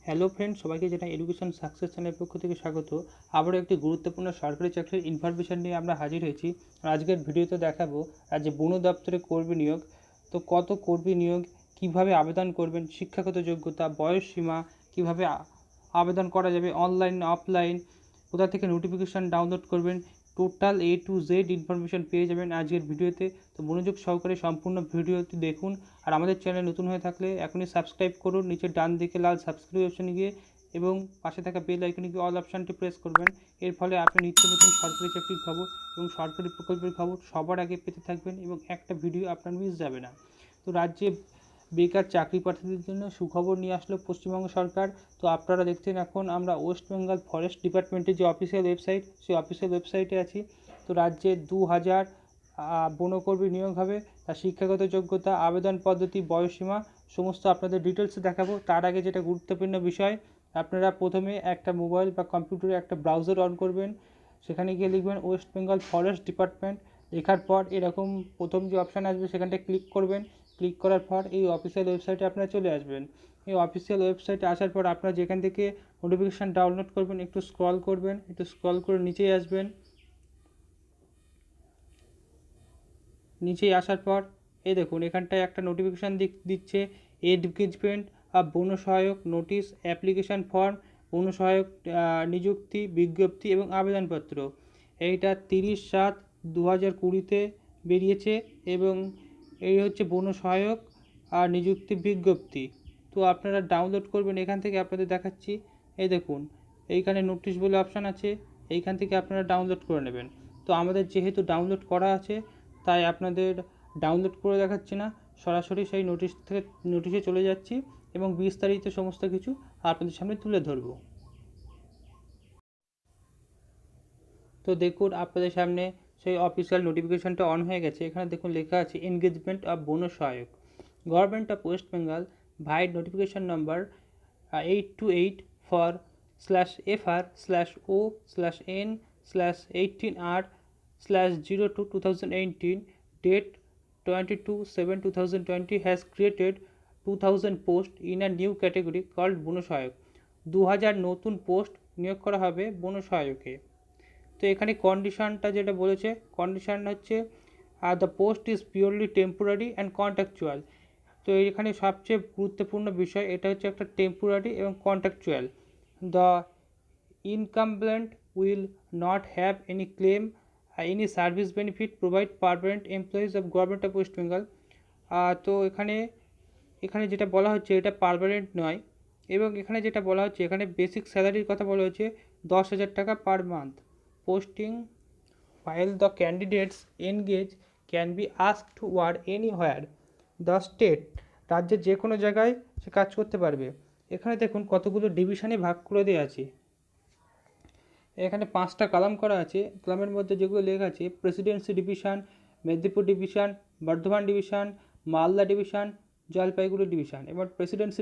Hello friend, সবাইকে জানাই education success চ্যানেলের পক্ষ থেকে স্বাগত। আবারও একটি গুরুত্বপূর্ণ সরকারি চাকরির ইনফরমেশন নিয়ে আমরা হাজির হয়েছি। আজকের ভিডিওতে দেখাবো যে বন দপ্তরে কর্মী নিয়োগ। তো কত কর্মী নিয়োগ, কিভাবে আবেদন করবেন, শিক্ষাগত যোগ্যতা, বয়স সীমা, কীভাবে আবেদন করা যাবে, অনলাইন অফলাইন, কোথা থেকে নোটিফিকেশান ডাউনলোড করবেন, total A to Z information পেয়ে যাবেন আজকের ভিডিওতে। তো মনোযোগ সহকারে সম্পূর্ণ ভিডিওটি দেখুন। আর আমাদের চ্যানেল নতুন হয়ে থাকলে এখনই সাবস্ক্রাইব করুন, নিচে ডান দিকে লাল সাবস্ক্রাইব অপশানে গিয়ে এবং পাশে থাকা বেল আইকনে গিয়ে অল অপশানটি প্রেস করবেন। এর ফলে আপনি নিত্য নতুন সরকারি চাকরির খবর এবং সরকারি প্রকল্পের খবর সবার আগে পেতে থাকবেন এবং একটা ভিডিও আপনার মিস যাবে না। তো রাজ্যে বেকার চাকরি প্রার্থীদের জন্য সুখবর নিয়ে আসলো পশ্চিমবঙ্গ সরকার। তো আপনারা দেখছেন এখন আমরা ওয়েস্ট বেঙ্গল ফরেস্ট ডিপার্টমেন্টের যে অফিসিয়াল ওয়েবসাইট, সেই অফিসিয়াল ওয়েবসাইটে আছি। তো রাজ্যে 2000 বনকর্মী নিয়োগ হবে। তার শিক্ষাগত যোগ্যতা, আবেদন পদ্ধতি, বয়সসীমা সমস্ত আপনাদের ডিটেলসে দেখাবো। তার আগে যেটা গুরুত্বপূর্ণ বিষয়, আপনারা প্রথমে একটা মোবাইল বা কম্পিউটারে একটা ব্রাউজার অন করবেন। সেখানে গিয়ে লিখবেন ওয়েস্ট বেঙ্গল ফরেস্ট ডিপার্টমেন্ট। লেখার পর এরকম প্রথম যে অপশান আসবে সেখানটা ক্লিক করবেন। ক্লিক করার পর এই অফিসিয়াল ওয়েবসাইটে আপনারা চলে আসবেন। এই অফিসিয়াল ওয়েবসাইটে আসার পর আপনারা যেখান থেকে নোটিফিকেশান ডাউনলোড করবেন একটু স্ক্রল করবেন, একটু স্ক্রল করে নিচেই আসবেন। নিচেই আসার পর এই দেখুন এখানটায় একটা নোটিফিকেশান দিচ্ছে, এনগেজমেন্ট বন সহায়ক নোটিশ, অ্যাপ্লিকেশান ফর্ম, বন সহায়ক নিযুক্তি বিজ্ঞপ্তি এবং আবেদনপত্র। এইটা 30/7/2020 বেরিয়েছে এবং এই হচ্ছে বন সহায়ক আর নিযুক্তি বিজ্ঞপ্তি। তো আপনারা ডাউনলোড করবেন এখান থেকে, আপনাদের দেখাচ্ছি। এই দেখুন এইখানে নোটিশ বলে অপশান আছে, এইখান থেকে আপনারা ডাউনলোড করে নেবেন। তো আমাদের যেহেতু ডাউনলোড করা আছে তাই আপনাদের ডাউনলোড করে দেখাচ্ছি না, সরাসরি সেই নোটিশে চলে যাচ্ছি এবং বিস্তারিত সমস্ত কিছু আপনাদের সামনে তুলে ধরব। তো দেখুন আপনাদের সামনে সেই অফিসিয়াল নোটিফিকেশানটা অন হয়ে গেছে। এখানে দেখুন লেখা আছে এনগেজমেন্ট অফ বন সহায়ক, government of west Bengal vide notification number 828/4/O/N/18R/02/2018, date 22/7/2020 has created 2000 post in a new category called বন সহায়ক। 2000 নতুন পোস্ট নিয়োগ করা হবে বন সহায়কে। তো এখানে কন্ডিশনটা যেটা বলেছে, কন্ডিশন হচ্ছে the post is purely temporary and contractual. তো এখানে সবচেয়ে গুরুত্বপূর্ণ বিষয় এটা হচ্ছে একটা টেম্পোরারি এবং contractual. The incumbent will not have any claim any service benefit provide permanent employees of government of west Bengal. তো এখানে যেটা বলা হচ্ছে এটা পারমানেন্ট নয় এবং এখানে যেটা বলা হচ্ছে এখানে বেসিক স্যালারির কথা বলা হচ্ছে 10,000 টাকা per month. Posting while the candidates engage can be asked to work anywhere the state, রাজ্যের যে কোনো জায়গায় সে কাজ করতে পারবে। এখানে দেখুন কতগুলো ডিভিশনে ভাগ করে দেওয়া আছে। এখানে 5টা কলাম করা আছে। কলামের মধ্যে যেগুলো লেখা আছে Presidency division, Medinipur division, Bardhaman division, Malda division, Jalpaiguri division. এবার প্রেসিডেন্সি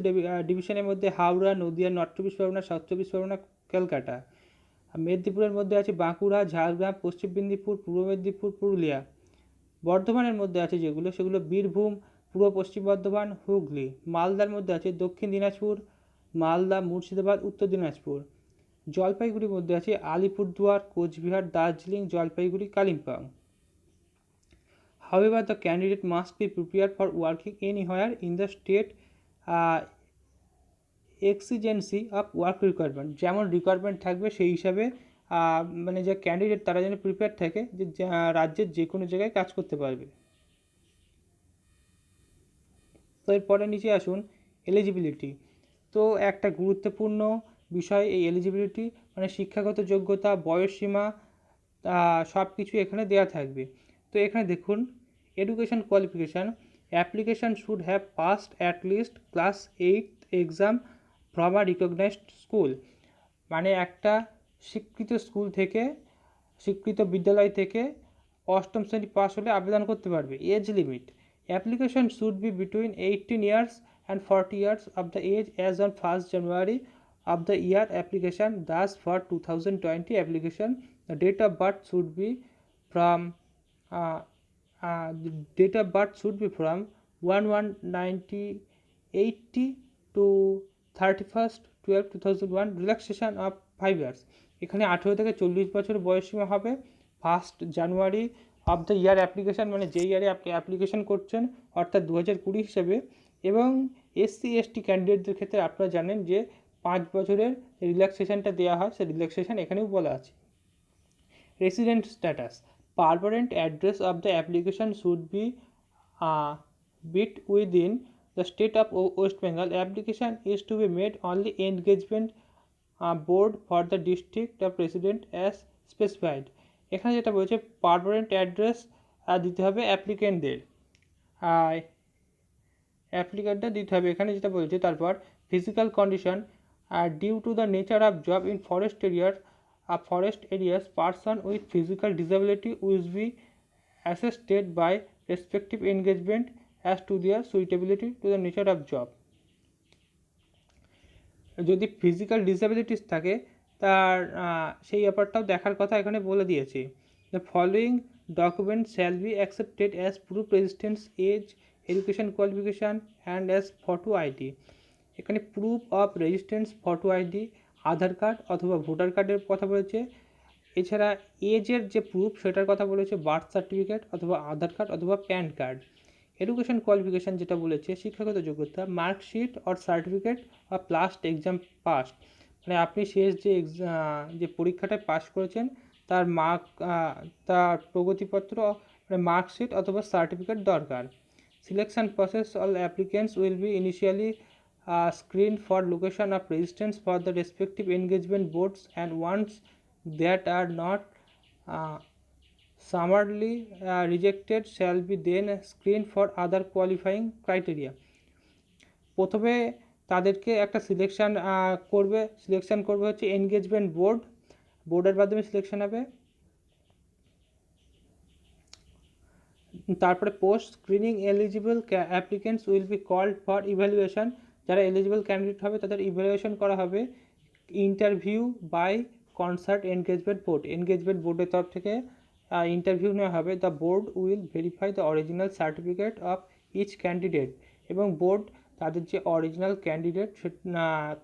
ডিভিশনের মধ্যে হাওড়া, নদিয়া, নর্থ চব্বিশ পরগনা, সাউথ চব্বিশ পরগনা, ক্যালকাটা। মেদিনীপুরের মধ্যে আছে বাঁকুড়া, ঝাড়গ্রাম, পশ্চিম মেদিনীপুর, পূর্ব মেদিনীপুর, পুরুলিয়া। বর্ধমানের মধ্যে আছে সেগুলো বীরভূম, পূর্ব পশ্চিম বর্ধমান, হুগলি। মালদার মধ্যে আছে দক্ষিণ দিনাজপুর, মালদা, মুর্শিদাবাদ, উত্তর দিনাজপুর। জলপাইগুড়ির মধ্যে আছে Alipurduar, Coochbehar, Darjeeling, Jalpaiguri, Kalimpong. However, the candidate must be prepared for working anywhere in the state এক্সিজেন্সি of work requirement. যেমন রিকোয়ারমেন্ট থাকবে সেই হিসাবে মানে যে ক্যান্ডিডেট তারা যেন প্রিপেয়ার থাকে যে রাজ্যের যে কোনো জায়গায় কাজ করতে পারবে। তো এরপরে নিচে আসুন এলিজিবিলিটি। তো একটা গুরুত্বপূর্ণ বিষয় এই এলিজিবিলিটি, মানে শিক্ষাগত যোগ্যতা, বয়সসীমা সব কিছু এখানে দেওয়া থাকবে। তো এখানে দেখুন education qualification, application should have passed at least class 8 exam from a recognised school, মানে একটা স্বীকৃত স্কুল থেকে, স্বীকৃত বিদ্যালয় থেকে 8ম শ্রেণী পাস হলে আবেদন করতে পারবে। Age limit, application should be between 18 years and 40 years of the age as on 1st January of the year application. Thus for 2020 application the date of birth should be from the date of birth should be from 1/1/1980 to 31/12/2001 relaxation of 5 years. এখানে 18 থেকে 40 বছর বয়সসীমা হবে 1 জানুয়ারি of the year application, মানে যে ইয়ারে আপনি application করছেন অর্থাৎ 2020 হিসেবে। এবং এসসি এসটি ক্যান্ডিডেটদের ক্ষেত্রে আপনারা জানেন যে 5 বছরের রিল্যাক্সেশনটা দেওয়া হয়, সেই রিল্যাক্সেশন এখানেও বলা আছে। Resident status, permanent address of the application should B bit within the state of West Bengal. Application is to be made only engagement board for the district of resident as specified. এখানে যেটা বলছে permanent address দিতে হবে অ্যাপ্লিকেন্টদের, অ্যাপ্লিকেন্টটা দিতে হবে। এখানে যেটা বলছে তারপর physical condition, due to the nature of job in forest areas, person with physical disability will be assessed by respective engagement as to their suitability to the nature of job. যদি physical disabilities থাকে তার সেই ব্যাপারটাও দেখার কথা এখানে বলে দিয়েছে। The following document shall be accepted as proof resistance, age, education qualification and as photo ID. এখানে proof of resistance, photo ID, Aadhaar card অথবা ভোটার কার্ডের কথা বলেছে। এছাড়া এজের যে প্রুফ সেটার কথা বলেছে বার্থ সার্টিফিকেট অথবা আধার কার্ড অথবা প্যান কার্ড। এডুকেশন কোয়ালিফিকেশান যেটা বলেছে শিক্ষাগত যোগ্যতা, marksheet or certificate of last exam pass, মানে আপনি শেষ যে পরীক্ষাটায় পাস করেছেন তার তার প্রগতিপত্র, মানে মার্কশিট অথবা সার্টিফিকেট দরকার। Selection process, all applicants will B initially screened for location of residence for the respective engagement boards, and ones that are not summarily rejected shall be then screened for other qualifying criteria. প্রথমে তাদেরকে একটা selection করবে হচ্ছে engagement বোর্ডের মাধ্যমে selection হবে। তারপরে post screening eligible applicants will be called for evaluation, যারা এলিজিবল ক্যান্ডিডেট হবে তাদের ইভ্যালুয়েশন করা হবে। ইন্টারভিউ বাই কনসার্ট এনগেজমেন্ট বোর্ডের তরফ থেকে ইন্টারভিউ নেওয়া হবে। The board will verify the original certificate of each candidate, এবং বোর্ড তাদের যে অরিজিনাল ক্যান্ডিডেট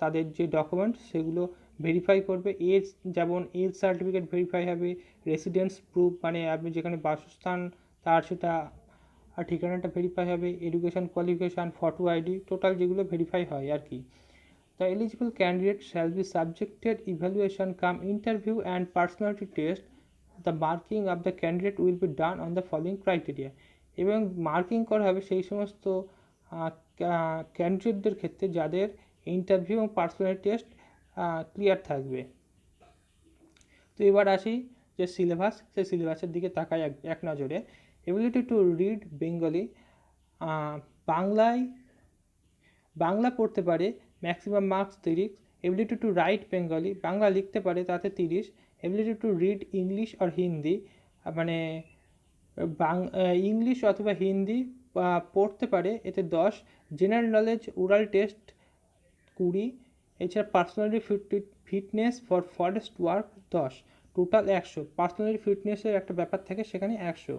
তাদের যে ডকুমেন্ট সেগুলো ভেরিফাই করবে। এজ, যেমন এজ সার্টিফিকেট ভেরিফাই হবে, রেসিডেন্স প্রুফ মানে আপনি যেখানে বাসস্থান তার সেটা ঠিকানাটা ভেরিফাই হবে, education qualification, photo ID, total যেগুলো ভেরিফাই হয় আর কি। The eligible candidate shall be subjected evaluation cum interview and personality test. The marking of the candidate will be done on the following criteria, এবং marking করা হবে সেই সমস্ত ক্যান্ডিডেটদের ক্ষেত্রে যাদের ইন্টারভিউ এবং পার্সোনালিটি টেস্ট ক্লিয়ার থাকবে। তো এবার আসি যে সিলেবাস, সেই সিলেবাসের দিকে তাকাই এক নজরে। Ability to read Bengali, Bangla পড়তে পারে maximum marks 30। Ability to right Bengali, Bangla লিখতে পারে তাতে 30। এবিলিটি টু রিড ইংলিশ আর হিন্দি, মানে ইংলিশ অথবা হিন্দি পড়তে পারে, এতে 10। General knowledge oral test 20। এছাড়া personality fitness for forest work 10, total 100। Personality ফিটনেসের একটা ব্যাপার থাকে, সেখানে 100।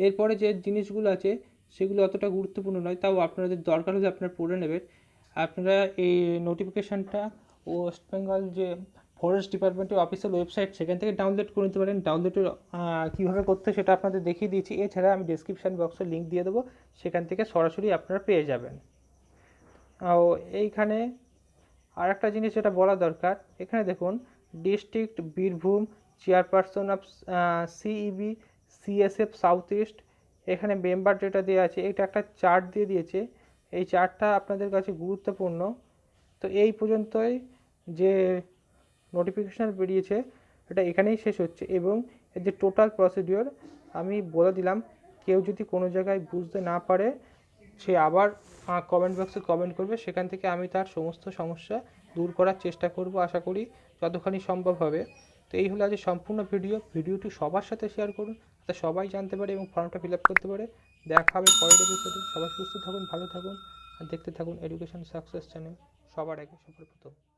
এরপরে যে জিনিসগুলো আছে সেগুলো অতটা গুরুত্বপূর্ণ নয়, তাও আপনাদের দরকার হলে আপনারা পড়ে নেবেন। আপনারা এই নোটিফিকেশানটা ওয়েস্ট বেঙ্গল যে ফরেস্ট ডিপার্টমেন্টের অফিসিয়াল ওয়েবসাইট সেখান থেকে ডাউনলোড করে নিতে পারেন। ডাউনলোডের কীভাবে করতে সেটা আপনাদের দেখিয়ে দিয়েছি। এছাড়া আমি ডেসক্রিপশান বক্সে লিঙ্ক দিয়ে দেবো, সেখান থেকে সরাসরি আপনারা পেয়ে যাবেন। এইখানে আর একটা জিনিস যেটা বলা দরকার, এখানে দেখুন district Birbhum, chairperson of CEB CSF south east, এখানে মেম্বার যেটা দেওয়া আছে এটা একটা চার্ট দিয়ে দিয়েছে, এই চার্টটা আপনাদের কাছে গুরুত্বপূর্ণ। তো এই পর্যন্তই যে নোটিফিকেশান বেরিয়েছে এটা এখানেই শেষ হচ্ছে, এবং এর যে টোটাল প্রসিডিওর আমি বলে দিলাম। কেউ যদি কোনো জায়গায় বুঝতে না পারে সে আবার কমেন্ট বক্সে কমেন্ট করবে, সেখান থেকে আমি তার সমস্ত সমস্যা দূর করার চেষ্টা করব, আশা করি যতখানি সম্ভব হবে। তো এই হলো আজ সম্পূর্ণ ভিডিওটি সবার সাথে শেয়ার করুন যাতে সবাই জানতে পারে এবং ফর্মটা ফিল আপ করতে পারে। দেখা হবে পরের এপিসোডে। সবাই সুস্থ থাকুন, ভালো থাকুন, আর দেখতে থাকুন এডুকেশন সাকসেস চ্যানেল, সবার আগে সবার প্রথম।